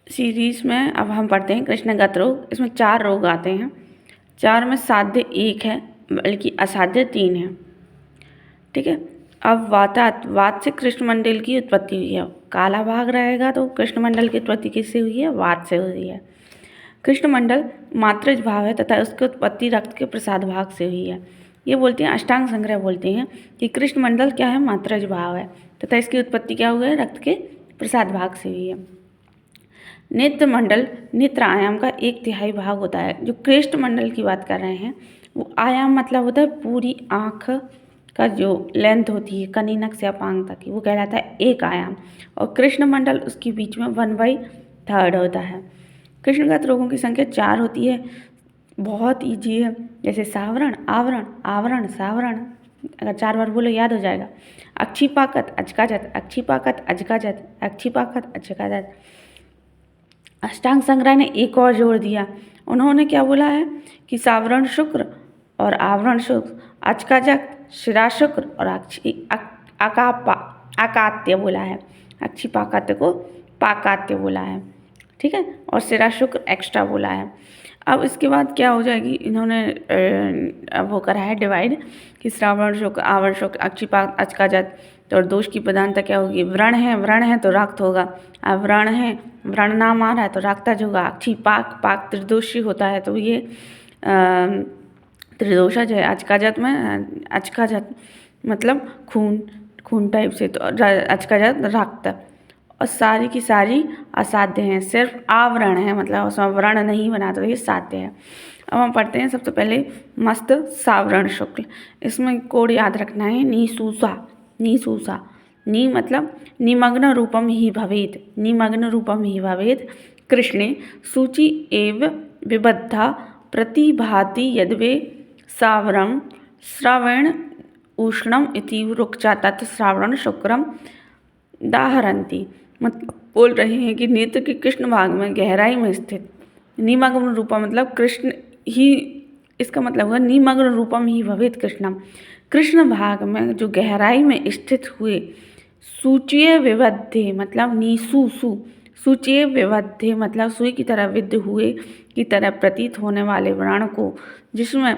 Series में अब हम पढ़ते हैं कृष्णगत रोग। इसमें 4 रोग आते हैं। 4 में साध्य 1 है, बल्कि असाध्य 3 है। ठीक है। अब वात से कृष्णमंडल की उत्पत्ति हुई है। काला भाग रहेगा तो कृष्णमंडल की उत्पत्ति किससे हुई है? वात से हुई है। कृष्णमंडल मात्रज भाव है तथा उसकी उत्पत्ति रक्त के प्रसाद भाग से हुई है। ये बोलते हैं, अष्टांग संग्रह बोलते हैं कि कृष्णमंडल क्या है? मात्रज भाव है तथा इसकी उत्पत्ति क्या हुई है? रक्त के प्रसाद भाग से हुई है। नेत्र मंडल नेत्र आयाम का 1/3 भाग होता है। जो कृष्ण मंडल की बात कर रहे हैं वो आयाम मतलब होता है पूरी आँख का जो लेंथ होती है कनीनक से अपांग तक की, वो कहलाता है 1 आयाम। और कृष्ण मंडल उसके बीच में 1/3 होता है। कृष्णगत रोगों की संख्या 4 होती है। बहुत ईजी है, जैसे सावरण, आवरण, आवरण, सावरण। अगर 4 बार बोलो याद हो जाएगा। अक्षिपाकत, अजकाजत, अक्षिपाकत, अजकाजत, अक्षिपाकत, अजकाजत। अष्टांग संग्रह ने एक और जोड़ दिया। उन्होंने क्या बोला है कि सावरण शुक्र और आवरण शुक्र, अचकाजक, शिरा शुक्र और अकात्य बोला है। अक्षिपाकात्य को पाकात्य बोला है। ठीक है। और शिरा शुक्र एक्स्ट्रा बोला है। अब इसके बाद क्या हो जाएगी, इन्होंने अब वो करा है डिवाइड कि श्रावण शुक्र, आवरण शुक्र, अक्षिपाक, अचकाजत। तो और दोष की प्रधानता क्या होगी? व्रण है तो रक्त होगा। अब व्रण है, व्रण नाम आ रहा है तो रक्तज होगा। अक्षिपाक, पाक त्रिदोषी होता है तो ये त्रिदोषज है। अचकाजत में, अचकाजत मतलब खून टाइप से, तो अचकाजत रक्त। और सारी की सारी असाध्य हैं, सिर्फ आवरण है मतलब उसमें व्रण नहीं बना तो ये साध्य है। अब हम पढ़ते हैं सबसे पहले मस्त सावरण शुक्ल। इसमें कोड याद रखना है निसूसा। निसूसा, नी मतलब निमग्न रूपम ही भवेत्, निमग्न रूपम ही भवेत् कृष्णे सूचि एव विबद्धा प्रतिभाति यद्वे सावरम श्रवण उष्णम इति रुक्षा तत् श्रावण शुक्रम दाहरंती। मतलब बोल रहे हैं कि नेत्र के कृष्ण भाग में गहराई में स्थित निमग्न रूपम मतलब कृष्ण ही, इसका मतलब हुआ निमग्न रूपम ही भवेत् कृष्णम। कृष्ण भाग में जो गहराई में स्थित हुए, सूचीय विबद्धे मतलब नीसुसु, सूचीय विबद्धे मतलब सुई की तरह विद्ध हुए की तरह प्रतीत होने वाले व्रण को, जिसमें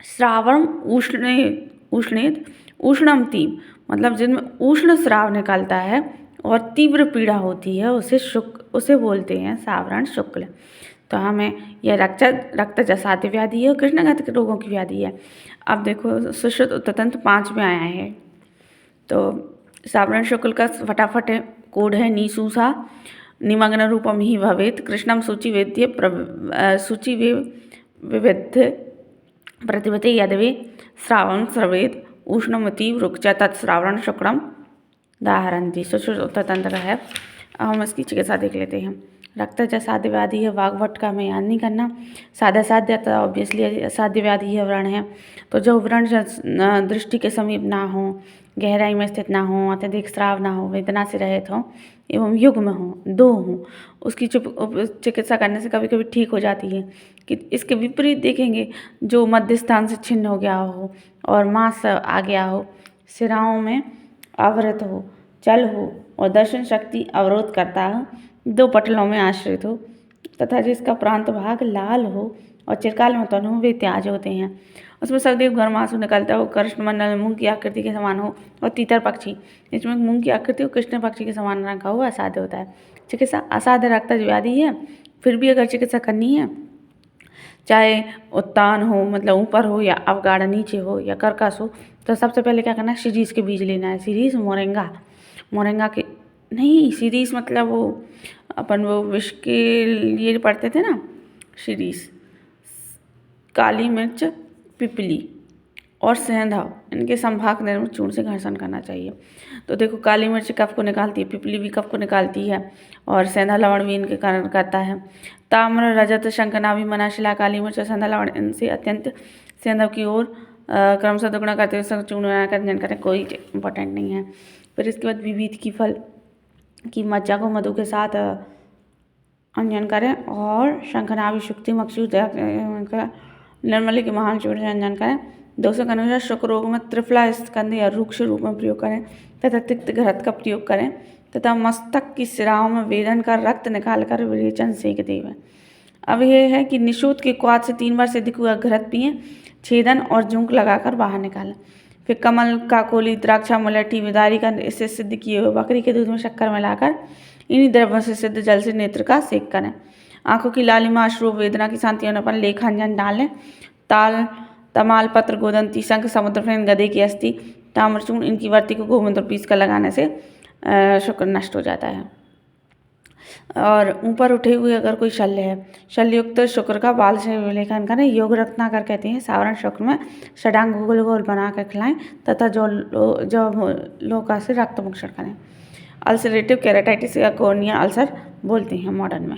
श्रावण उष्णेत उष्णम तीव्र मतलब जिनमें उष्ण श्राव निकलता है और तीव्र पीड़ा होती है, उसे बोलते हैं सावरण शुक्ल। तो हमें यह रक्तज असाध्य व्याधि है और कृष्णगत रोगों की व्याधि है। अब देखो सुश्रुत उत्तंत्र 5 में आया है। तो सावरण शुक्ल का फटाफट कोड है निसूसा, निमग्न रूपम ही भवेत् कृष्णम सूचि विविध प्रतिपते यद्वे श्रावण श्रवेद उष्णमति वृक्ष तत्श्रावण शुक्रम दाहरंती। स्वतंत्र है। अब हम इसकी चिकित्सा देख लेते हैं। रक्तज असाध्य व्याधि है, वाग्भट का हमें याद नहीं करना। साध्य तो ऑब्वियसली असाध्य व्याधि है, व्रण है। तो जो व्रण दृष्टि के समीप ना हो, गहराई में स्थित ना हो, अत्यधिक श्राव ना हो, वेदना से रहित हो एवं युग्म हो, 2 हो, उसकी चिकित्सा करने से कभी कभी ठीक हो जाती है। कि इसके विपरीत देखेंगे, जो मध्य स्थान से छिन्न हो गया हो और मांस आ गया हो, शिराओं में आवृत हो, चल हो और दर्शन शक्ति अवरोध करता हो, 2 पटलों में आश्रित हो तथा जिसका प्रांत भाग लाल हो और चिरकाल में उत्पन्न हो, वे त्याज होते हैं। उसमें सर्वदेव घर्मासु निकलता हो, कृष्णमंडल में मूंग की आकृति के समान हो और तीतर पक्षी, इसमें मूंग की आकृति और कृष्ण पक्षी के समान रंग का हो, असाध्य होता है। चिकित्सा असाध्य रक्तज व्याधि है, फिर भी अगर चिकित्सा करनी है, चाहे उत्तान हो मतलब ऊपर हो या अवगाढ़ नीचे हो या कर्कश हो, तो सबसे पहले क्या करना है? सीरीज के बीज लेना है। सीरीज मोरिंगा के नहीं, सीरीज मतलब वो अपन वो विष के लिए पढ़ते थे ना, सीरीज। काली मिर्च, पिपली और सेंधा, इनके संभाग निर्मित चूर्ण से घर्षण करना चाहिए। तो देखो काली मिर्च कफ को निकालती है, पिपली भी कफ को निकालती है और सेंधा लवण भी इनके कारण करता है। ताम्र, रजत, शंखनाभि, मनाशिला, काली मिर्च और सेंधा लवण इनसे अत्यंत सेंधा की ओर क्रमशः दुगुना करते हुए चूर्ण बनाकर अंजन करें, कोई इंपॉर्टेंट नहीं है। फिर इसके बाद विविध की फल की मज्जा को मधु के साथ अंजन करें और शंखनाभि, शुक्ति, मक्षूर, निर्मली के महान चूर्ण से अंजन करें। 200 के अनुसार शुक्र रोग में त्रिफला स्कंद या रूक्ष रूप में प्रयोग करें तथा तिक्त घृत का प्रयोग करें। तथा मस्तक की सिराओं में वेदन कर रक्त निकालकर विरेचन सेक देवें। अब ये है कि निशूत के क्वाथ से 3 बार सिद्ध हुआ घृत पिए, छेदन और जूंक लगाकर बाहर निकालें। फिर कमल, काकोली, द्राक्षा, मुलट्ठी, बिदारी का इससे सिद्ध किए हुए बकरी के दूध में शक्कर मिलाकर इन्हीं द्रव्यों से सिद्ध जल से नेत्र का सेक करें। आंखों की लालिमा, अश्रु, वेदना की शांति होने पर लेखांजन डालें। ताल, तमाल पत्र, गोदंती, शंख, समुद्रफेन, गधे की अस्थि, ताम्रचूर्ण, इनकी वर्ती को गोमूत्र पीस कर लगाने से शुक्र नष्ट हो जाता है। और ऊपर उठे हुए अगर कोई शल्य है, शल्ययुक्त शुक्र का बाल से विलेखन करें। योग रत्नाकर कहते हैं सावरण शुक्र में षडांग गोल गोल बना कर खिलाएं तथा जो लोका से रक्त मोक्षण करें। अल्सरेटिव केराटाइटिस या कॉर्निया अल्सर बोलते हैं मॉडर्न में।